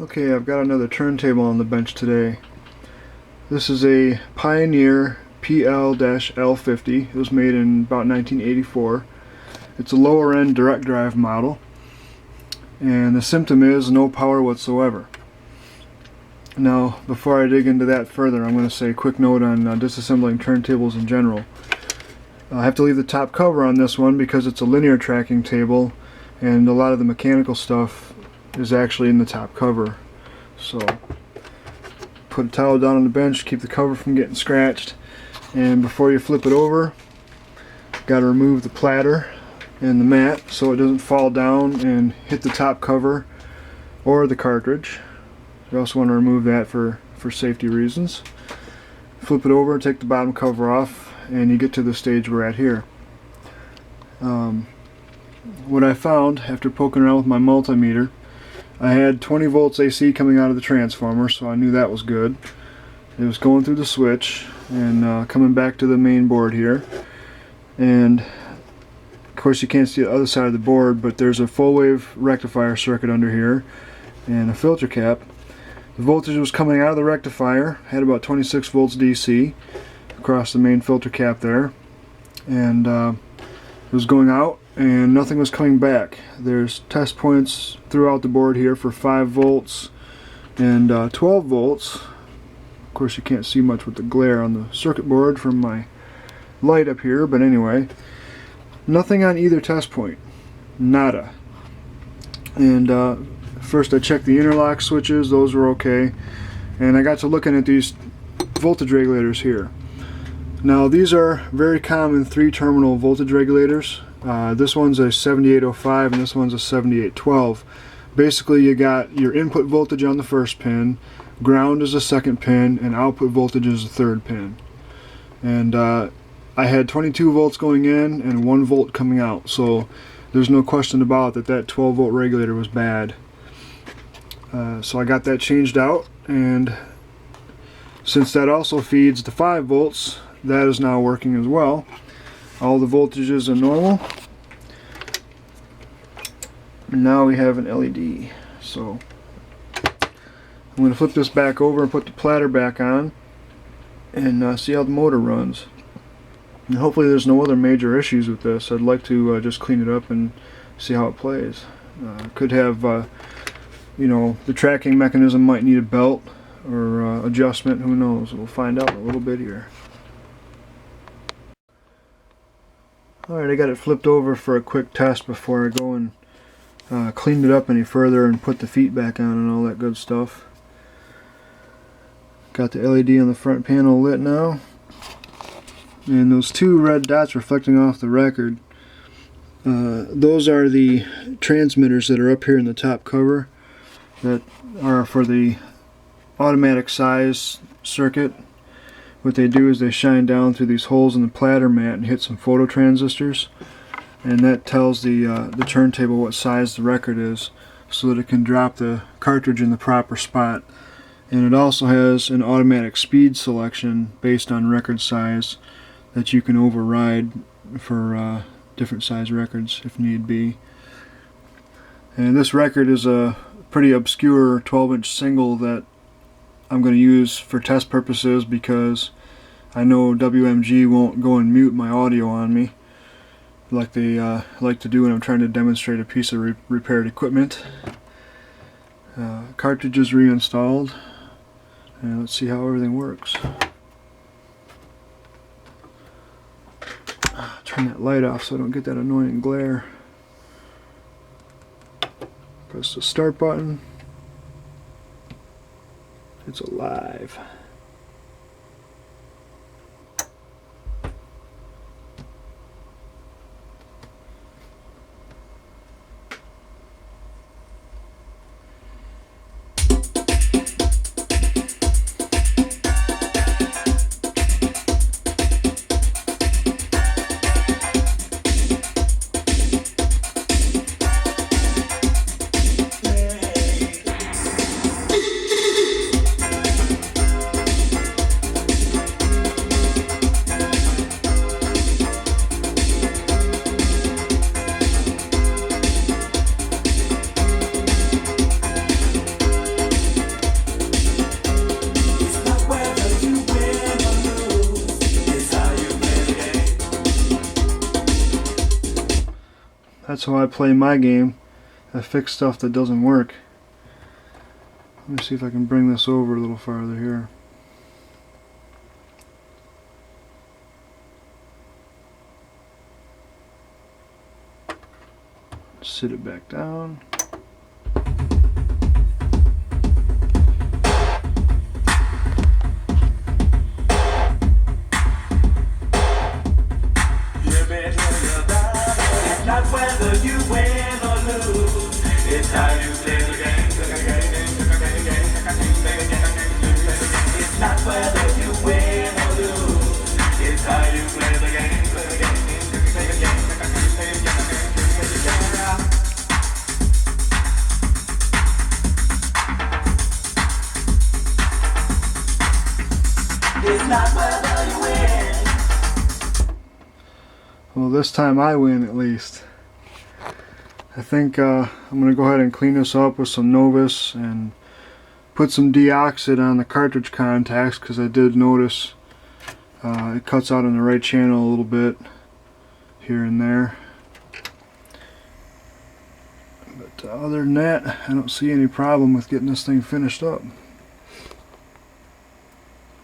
Okay, I've got another turntable on the bench today. This is a Pioneer PL-L50. It was made in about 1984. It's a lower end direct drive model, and the symptom is no power whatsoever. Now, before I dig into that further, I'm going to say a quick note on disassembling turntables in general. I have to leave the top cover on this one because it's a linear tracking table, and a lot of the mechanical stuff is actually in the top cover. So put a towel down on the bench, keep the cover from getting scratched, and before you flip it over, got to remove the platter and the mat so it doesn't fall down and hit the top cover or the cartridge. You also want to remove that for safety reasons. Flip it over, take the bottom cover off, and you get to the stage we're at here. What I found after poking around with my multimeter, I had 20 volts AC coming out of the transformer, so I knew that was good. It was going through the switch and coming back to the main board here. And of course you can't see the other side of the board, but there's a full wave rectifier circuit under here and a filter cap. The voltage was coming out of the rectifier, had about 26 volts DC across the main filter cap there, and it was going out and nothing was coming back. There's test points throughout the board here for 5 volts and 12 volts. Of course you can't see much with the glare on the circuit board from my light up here, but anyway, nothing on either test point. Nada. And first I checked the interlock switches, those were okay, and I got to looking at these voltage regulators here. Now these are very common 3-terminal voltage regulators. This one's a 7805 and this one's a 7812. Basically you got your input voltage on the first pin, ground is the second pin, and output voltage is the third pin. And I had 22 volts going in and 1 volt coming out, so there's no question about it that 12 volt regulator was bad. So I got that changed out, and since that also feeds the 5 volts, that is now working as well. All the voltages are normal. And now we have an LED. So I'm going to flip this back over and put the platter back on and see how the motor runs. And hopefully there's no other major issues with this. I'd like to just clean it up and see how it plays. Could have, you know, the tracking mechanism might need a belt or adjustment, who knows. We'll find out in a little bit here. Alright, I got it flipped over for a quick test before I go and clean it up any further and put the feet back on and all that good stuff. Got the LED on the front panel lit now, and those 2 red dots reflecting off the record, those are the transmitters that are up here in the top cover that are for the automatic size circuit. What they do is they shine down through these holes in the platter mat and hit some photo transistors, and that tells the turntable what size the record is so that it can drop the cartridge in the proper spot. And it also has an automatic speed selection based on record size that you can override for different size records if need be. And this record is a pretty obscure 12-inch single that I'm going to use for test purposes because I know WMG won't go and mute my audio on me like they like to do when I'm trying to demonstrate a piece of repaired equipment. Cartridge is reinstalled, and let's see how everything works. Turn that light off so I don't get that annoying glare. Press the start button. It's alive. That's how I play my game. I fix stuff that doesn't work. Let me see if I can bring this over a little farther here. Sit it back down. It's not whether you win or lose, it's how you play the game. It's not whether you win or lose, it's how you play the game. It's not whether you win. Well, this time I win at least. I think I'm going to go ahead and clean this up with some Novus and put some deoxit on the cartridge contacts, because I did notice it cuts out on the right channel a little bit here and there. But other than that, I don't see any problem with getting this thing finished up.